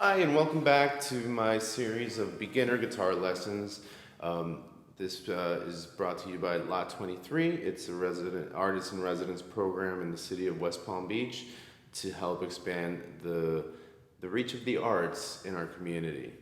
Hi, and welcome back to my series of beginner guitar lessons. This is brought to you by Lot 23. It's a resident artist in residence program in the city of West Palm Beach to help expand the reach of the arts in our community.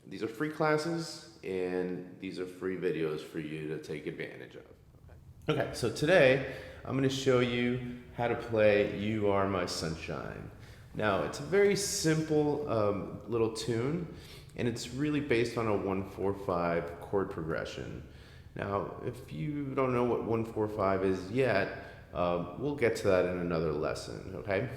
These are free classes, and these are free videos for you to take advantage of. Okay, so today I'm going to show you how to play You Are My Sunshine. Now, it's a very simple little tune, and it's really based on a 1-4-5 chord progression. Now, if you don't know what 1-4-5 is yet, we'll get to that in another lesson, okay?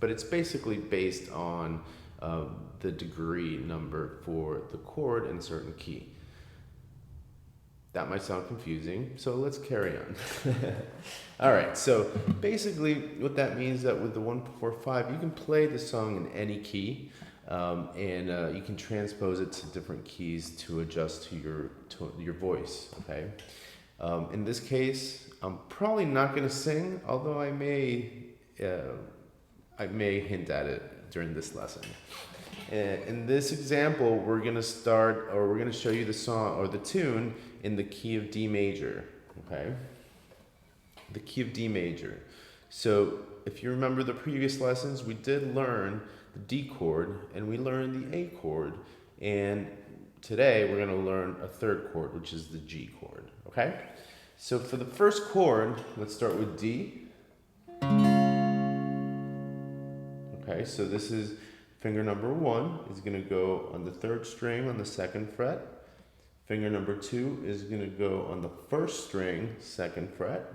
But it's basically based on the degree number for the chord in a certain key. That might sound confusing, so let's carry on. All right, so basically what that means that with the 1-4-5, you can play the song in any key, and you can transpose it to different keys to adjust to your voice, okay? In this case, I'm probably not going to sing, although I may hint at it during this lesson. In this example, we're going to show you the song or the tune in the key of D major, okay? The key of D major. So if you remember the previous lessons, we did learn the D chord and we learned the A chord, and today we're going to learn a third chord, which is the G chord, okay? So for the first chord, let's start with D. Okay, so this is finger number 1 is going to go on the 3rd string on the 2nd fret. Finger number 2 is going to go on the 1st string, 2nd fret.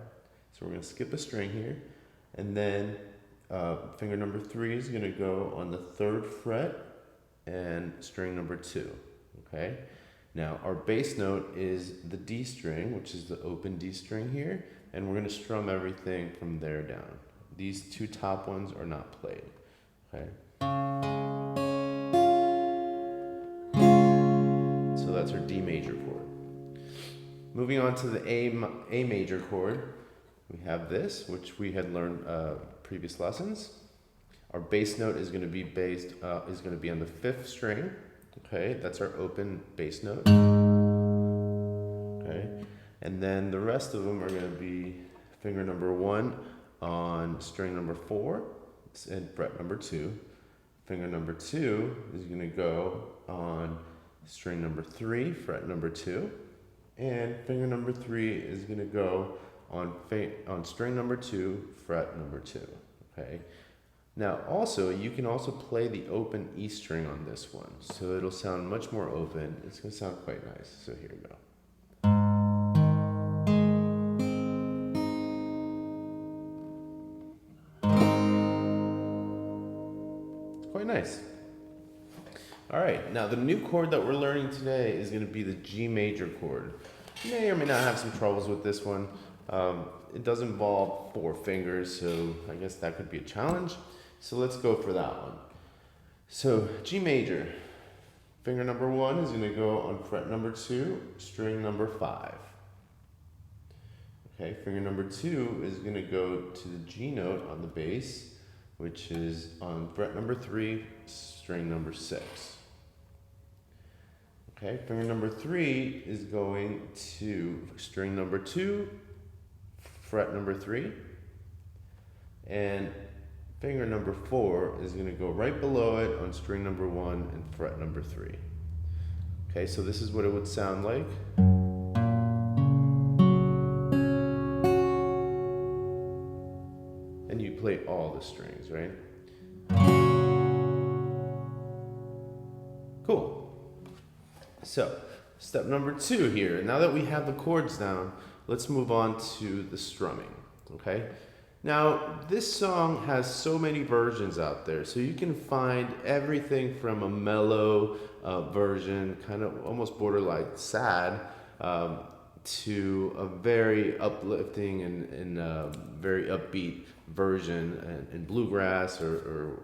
So we're going to skip a string here. And then finger number 3 is going to go on the 3rd fret and string number 2. Okay? Now our bass note is the D string, which is the open D string here. And we're going to strum everything from there down. These two top ones are not played. Okay? So that's our D major chord. Moving on to the A major chord, we have this, which we had learned previous lessons. Our bass note is going to be on the 5th string. Okay, that's our open bass note. Okay, and then the rest of them are going to be finger number 1 on string number 4 and fret number 2. Finger number 2 is going to go on string number 3, fret number 2, and finger number 3 is going to go on string number 2, fret number 2. Okay. Now, you can also play the open E string on this one, so it'll sound much more open. It's going to sound quite nice. So here we go. Quite nice. All right, now the new chord that we're learning today is going to be the G major chord. You may or may not have some troubles with this one. It does involve 4 fingers, so I guess that could be a challenge. So let's go for that one. So G major, finger number 1 is going to go on fret number 2, string number 5. Okay, finger number 2 is going to go to the G note on the bass, which is on fret number 3, string number 6. Okay, finger number 3 is going to string number 2, fret number 3, and finger number 4 is going to go right below it on string number 1 and fret number 3. Okay, so this is what it would sound like. And you play all the strings, right? Cool. So, step number 2 here. Now that we have the chords down, let's move on to the strumming, okay? Now, this song has so many versions out there, so you can find everything from a mellow version, kind of almost borderline sad, to a very uplifting and very upbeat version in bluegrass or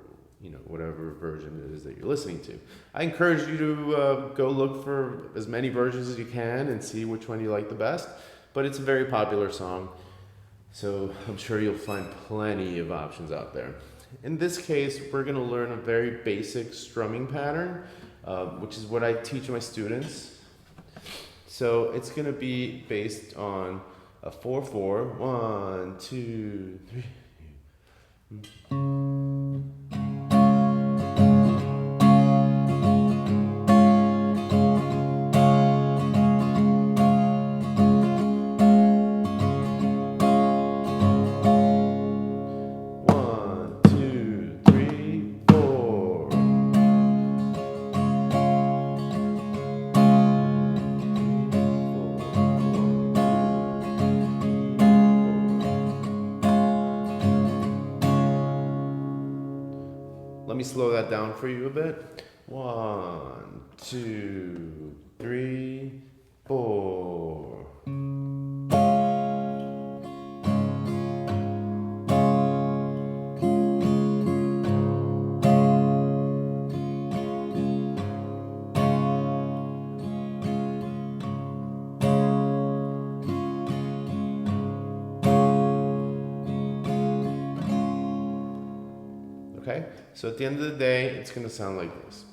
whatever version it is that you're listening to. I encourage you to go look for as many versions as you can and see which one you like the best. But it's a very popular song, so I'm sure you'll find plenty of options out there. In this case, we're going to learn a very basic strumming pattern, which is what I teach my students. So it's going to be based on a 4/4, 1, 2, 3. Let me slow that down for you a bit. 1, 2, 3, 4. Okay, so at the end of the day, it's going to sound like this.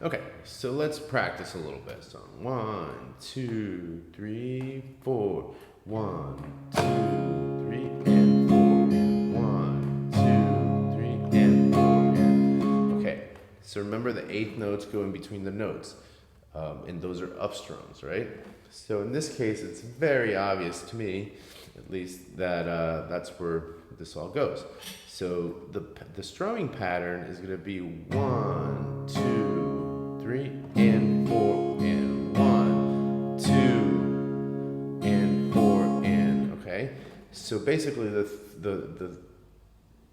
Okay, so let's practice a little bit. So 1, 2, 3, 4. 1, 2, 3, and 4. 1, 2, 3, and 4. And okay, so remember the eighth notes go in between the notes, and those are up strums, right? So in this case, it's very obvious to me, at least, that that's where this all goes. So the strumming pattern is going to be 1, 2, 3, and 4, and 1, 2, and 4, and okay. So basically,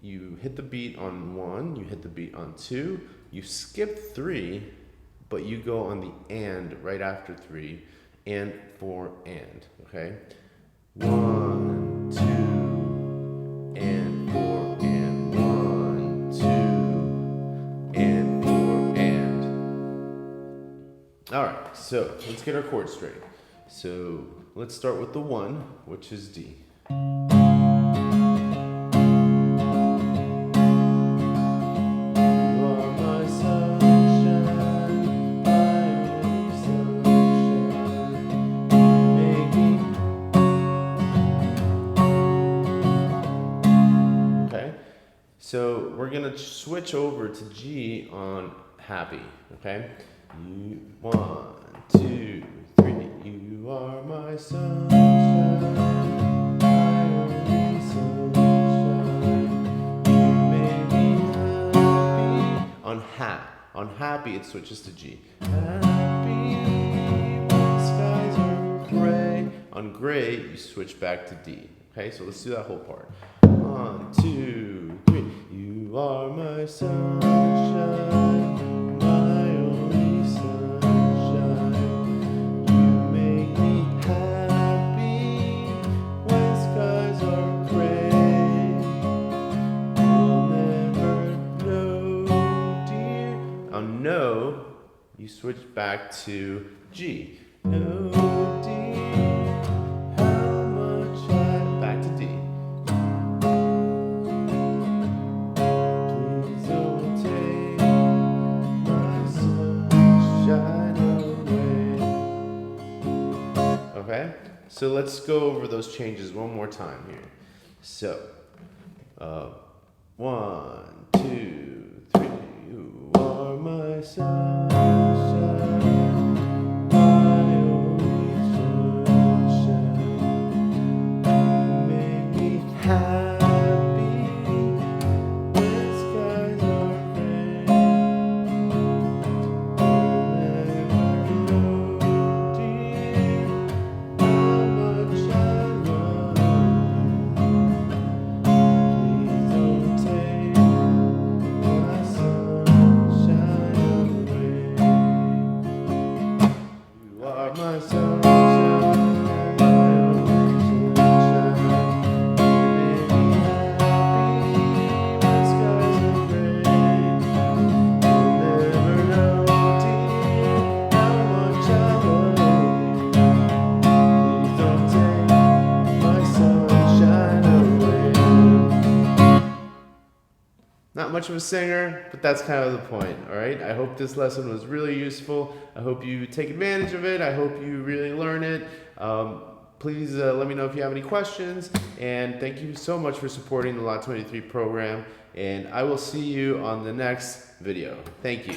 you hit the beat on 1, you hit the beat on 2, you skip 3, but you go on the and right after 3. And 4 and, okay? 1, 2, and 4 and 1, 2, and 4 and. All right, so let's get our chords straight. So let's start with the 1, which is D. So we're gonna switch over to G on happy, okay? 1, 2, 3. You are my sunshine, my only sunshine. You make me happy. On happy, it switches to G. Happy when skies are gray. On gray, you switch back to D. Okay, so let's do that whole part. 1, 2, 3. You are my sunshine, my only sunshine. You make me happy when skies are gray. You'll never know, dear. On no, you switch back to G. No, dear. Okay, so let's go over those changes one more time here. So, 1, 2, 3. You are my sunshine, my only sunshine. You make me happy when skies are gray. My sunshine, my only sunshine, you make me Not much of a singer, but that's kind of the point, all right? I hope this lesson was really useful. I hope you take advantage of it. I hope you really learn it. Please let me know if you have any questions. And thank you so much for supporting the Lot 23 program. And I will see you on the next video. Thank you.